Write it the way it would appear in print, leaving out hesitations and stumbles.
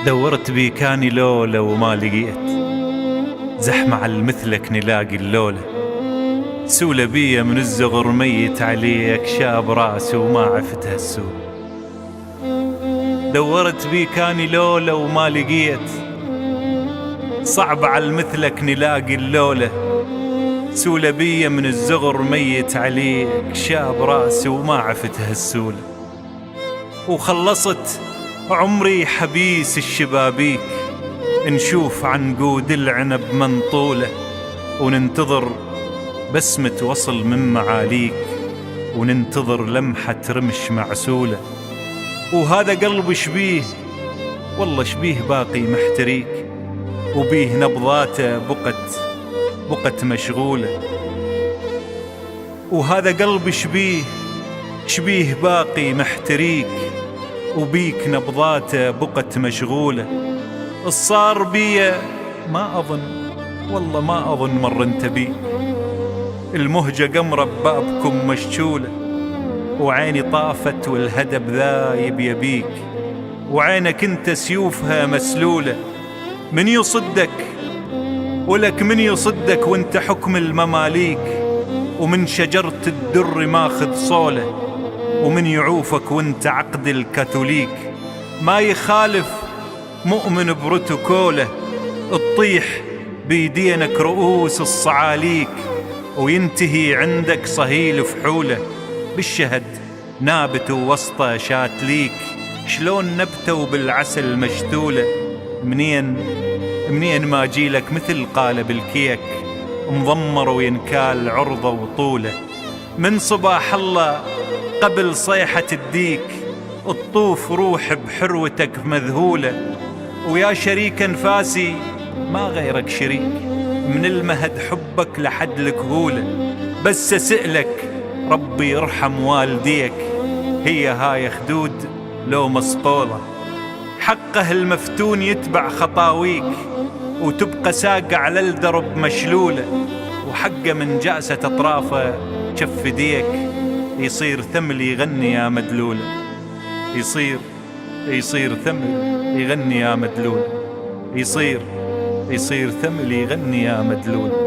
دورت بيكاني لولا وما لقيت، زحمة على مثلك نلاقي اللولة، سولة بيا من الزغر ميت عليك شاب راسي وما عفت هالسولة. دورت بيكاني لولا وما لقيت، صعب على مثلك نلاقي اللولة، سولة بيا من الزغر ميت عليك شاب راسي وما عفت هالسولة. وخلصت عمري حبيس الشبابيك، نشوف عنقود العنب منطولة، وننتظر بسمة وصل من معاليك، وننتظر لمحة رمش معسولة. وهذا قلب شبيه والله شبيه باقي محتريك، وبيه نبضاته بقت مشغولة. وهذا قلب شبيه باقي محتريك، وبيك نبضاته بقت مشغولة. الصار بيا والله ما أظن مر انت بي، المهجة قمرة ببابكم مشتولة، وعيني طافت والهدب ذايب يبيك، وعينك انت سيوفها مسلولة. من يصدك ولك من يصدك وانت حكم المماليك، ومن شجرة الدر ماخذ صولة، ومن يعوفك وانت عقد الكاثوليك. ما يخالف مؤمن بروتوكوله، تطيح بيدينك رؤوس الصعاليك، وينتهي عندك صهيل فحوله. بالشهد نابت وسطه شاتليك، شلون نبتوا بالعسل مشتولة. منين ما جيلك مثل قالب الكيك، مضمر وينكال عرضه وطوله. من صباح الله قبل صيحة الديك، الطوف روح بحروتك مذهولة. ويا شريك انفاسي ما غيرك شريك، من المهد حبك لحد الكهولة. بس اسألك ربي يرحم والديك، هي هاي خدود لو مصقولة. حقه المفتون يتبع خطاويك، وتبقى ساقع على الدرب مشلولة. وحقه من جأسة أطرافه شف ديك، يصير ثمل يغني يا مدلولة. يصير ثمل يغني يا مدلولة. يصير ثمل يغني يا مدلولة.